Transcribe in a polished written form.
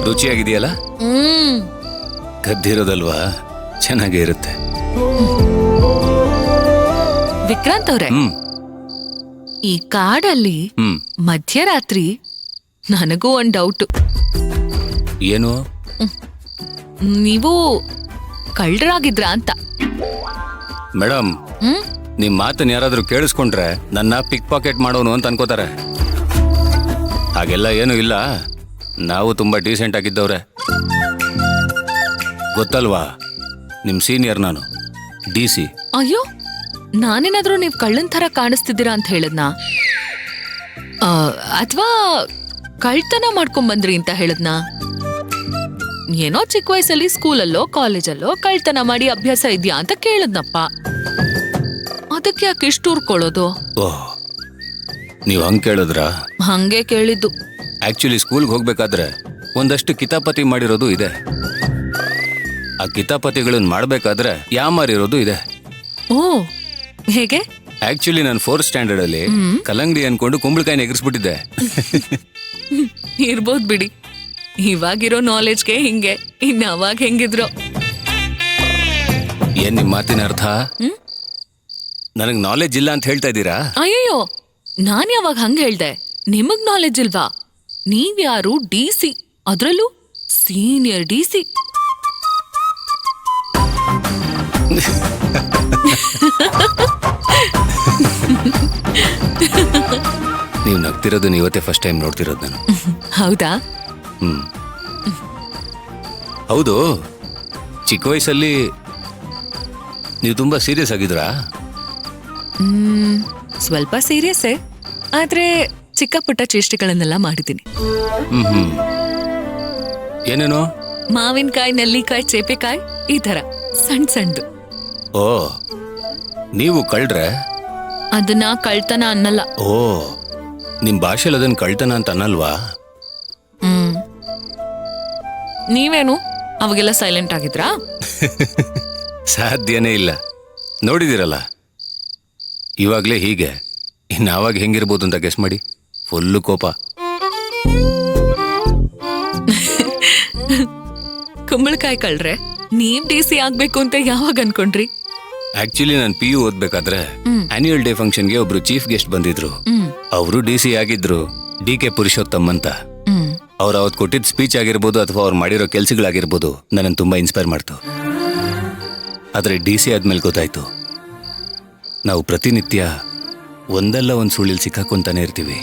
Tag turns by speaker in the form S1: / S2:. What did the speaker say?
S1: ರುಚಿಯಾಗಿದೆಯಲ್ಲ? ಕದ್ದಿರೋದಲ್ವಾ, ಚೆನ್ನಾಗೇ ಇರುತ್ತೆ.
S2: ವಿಕ್ರಾಂತ್ ಅವ್ರೆ, ಈ ಕಾಡಲ್ಲಿ ಮಧ್ಯರಾತ್ರಿ ನನಗೂ ಒಂದ್ ಡೌಟ್.
S1: ಏನು?
S2: ನೀವು ಕಳ್ಳರಾಗಿದ್ರ ಅಂತ.
S1: ಮೇಡಮ್, ನಿಮ್ ಮಾತನ್ನ ಯಾರಾದ್ರೂ ಕೇಳಿಸ್ಕೊಂಡ್ರೆ ನನ್ನ ಪಿಕ್ ಪಾಕೆಟ್ ಮಾಡೋನು ಅಂತ ಅನ್ಕೋತಾರೆ. ಹಾಗೆಲ್ಲ ಏನು ಇಲ್ಲ, ನಾವು ತುಂಬಾ ಡೀಸೆಂಟ್ ಆಗಿದ್ದವ್ರೆ. ಗೊತ್ತಲ್ವಾ, ನಿಮ್ ಸೀನಿಯರ್ ನಾನು, DC.
S2: ಅಯ್ಯೋ, ನಾನೇನಾದ್ರೂ ನೀವ್ ಕಳ್ಳನ್ ತರ ಕಾಣಿಸ್ತಿದ್ದೀರಾ ಅಂತ ಹೇಳದ್ನಾ, ಅಥವಾ ಕಳ್ತನ ಮಾಡ್ಕೊಂಡ್ ಬಂದ್ರಿ ಅಂತ ಹೇಳದ್ನಾ? ಏನೋ ಚಿಕ್ಕ ವಯಸ್ಸಲ್ಲಿ ಸ್ಕೂಲಲ್ಲೋ ಕಾಲೇಜಲ್ಲೋ ಕಳ್ತನ ಮಾಡಿ ಅಭ್ಯಾಸ ಇದ್ಯಾ ಅಂತ ಕೇಳದ್ನಪ್ಪ. ಅದಕ್ಕೆ ಯಾಕೆ ಇಷ್ಟು ಉರ್ಕೊಳ್ಳೋದು?
S1: ಓಹ್, ನೀವ್ ಹಂಗ್ ಕೇಳಿದ್ರಾ?
S2: ಹಂಗೆ ಕೇಳಿದ್ದು.
S1: ಆಕ್ಚುಲಿ ಸ್ಕೂಲ್ಗೆ ಹೋಗ್ಬೇಕಾದ್ರೆ ಒಂದಷ್ಟು ಕಿತಾಪತಿ ಮಾಡಿರೋದು ಇದೆ. ಆ ಕಿತಾಪತಿಗಳನ್ನ ಮಾಡ್ಬೇಕಾದ್ರೆ ಯಾಮಾರಿರೋದು ಇದೆ.
S2: ಓ, ಹೇಗೆ?
S1: ಆಕ್ಚುಲಿ ನಾನು 4th ಸ್ಟ್ಯಾಂಡರ್ಡ್ ಅಲ್ಲಿ ಕಲ್ಲಂಗಡಿ ಅನ್ಕೊಂಡು ಕುಂಬಳಕಾಯಿನ ಎಗರಿಸ್ಬಿಟ್ಟಿದ್ದೆ.
S2: ಇರ್ಬೋದ್ ಬಿಡಿ, ಇವಾಗಿರೋ ನಾಲೆಜ್ಗೆ ಹಿಂಗೆ, ಇನ್ನು ಅವಾಗ ಹೆಂಗಿದ್ರು.
S1: ಏನ್ ನಿಮ್ ಮಾತಿನ ಅರ್ಥ? ನನಗ್ ನಾಲೆಜ್ ಇಲ್ಲ ಅಂತ ಹೇಳ್ತಾ ಇದ್ದೀರಾ?
S2: ಅಯ್ಯಯ್ಯೋ, ನಾನ್ ಯಾವಾಗ ಹಂಗ ಹೇಳ್ದೆ? ನಿಮಗ್ ನಾಲೆಜ್ ಇಲ್ವಾ? ನೀವ್ಯಾರು DC, ಅದ್ರಲ್ಲೂ ಸೀನಿಯರ್ DC.
S1: ನೀವು ನಗ್ತಿರೋದು ಇವತ್ತೇ ಫಸ್ಟ್ ಟೈಮ್ ನೋಡ್ತಿರೋದು ನಾನು.
S2: ಹೌದಾ?
S1: ಹೌದು, ಚಿಕ್ಕ ವಯಸ್ಸಲ್ಲಿ ನೀವು ತುಂಬಾ ಸೀರಿಯಸ್ ಆಗಿದ್ರಾ?
S2: ಸ್ವಲ್ಪ ಸೀರಿಯಸ್ಸೇ, ಆದ್ರೆ ಚಿಕ್ಕ ಪುಟ್ಟ ಚೇಷ್ಟೆಗಳನ್ನೆಲ್ಲ ಮಾಡಿದ್ದೀನಿ.
S1: ಏನೇನೋ?
S2: ಮಾವಿನಕಾಯಿ, ನೆಲ್ಲಿಕಾಯಿ, ಚೇಪೆಕಾಯಿ, ಈ ತರ ಸಣ್ಣ ಸಣ್ಣದು.
S1: ಓ, ನೀವು ಕಳ್ರೆ?
S2: ಅದನ್ನ ಕಳ್ತನ ಅನ್ನಲ್ಲ.
S1: ಓ, ನಿಮ್ ಭಾಷೆಲಿ ಅದನ್ನ ಕಳ್ತನ ಅಂತ ಅನ್ನಲ್ವಾ?
S2: ನೀವೇನು ಅವಾಗೆಲ್ಲ ಸೈಲೆಂಟ್ ಆಗಿದ್ರಾ?
S1: ಸಾಧ್ಯನೇ ಇಲ್ಲ. ನೋಡಿದಿರಲ್ಲ, ಇವಾಗ್ಲೇ ಹೀಗೆ, ಇನ್ನಾವಾಗ ಹೆಂಗಿರ್ಬೋದು ಅಂತ ಗೆಸ್ ಮಾಡಿ. ಫುಲ್ಲು ಕೋಪ.
S2: ಕುಂಬಳಕಾಯಿ ಕಳ್ರೆ ನೀವ್ DC ಆಗ್ಬೇಕು ಅಂತ ಯಾವಾಗ ಅನ್ಕೊಂಡ್ರಿ?
S1: ಆಕ್ಚುಲಿ ನಾನು PU ಓದ್ಬೇಕಾದ್ರೆ ಆನ್ಯುವಲ್ ಡೇ ಫಂಕ್ಷನ್ಗೆ ಒಬ್ರು ಚೀಫ್ ಗೆಸ್ಟ್ ಬಂದಿದ್ರು. ಅವರು DC ಆಗಿದ್ರು, DK ಪುರುಷೋತ್ತಮ್ ಅಂತ. ಅವ್ರು ಅವತ್ತು ಕೊಟ್ಟಿದ್ದ ಸ್ಪೀಚ್ ಆಗಿರ್ಬೋದು ಅಥವಾ ಅವ್ರು ಮಾಡಿರೋ ಕೆಲ್ಸಗಳಾಗಿರ್ಬೋದು ನನ್ನನ್ನು ತುಂಬಾ ಇನ್ಸ್ಪೈರ್ ಮಾಡ್ತು. ಆದ್ರೆ DC ಆದ್ಮೇಲೆ ಗೊತ್ತಾಯ್ತು, ನಾವು ಪ್ರತಿನಿತ್ಯ ಒಂದಲ್ಲ ಒಂದು ಸುಳ್ಳಿಲ್ ಸಿಕ್ಕಾಕೊಂತಾನೆ ಇರ್ತೀವಿ.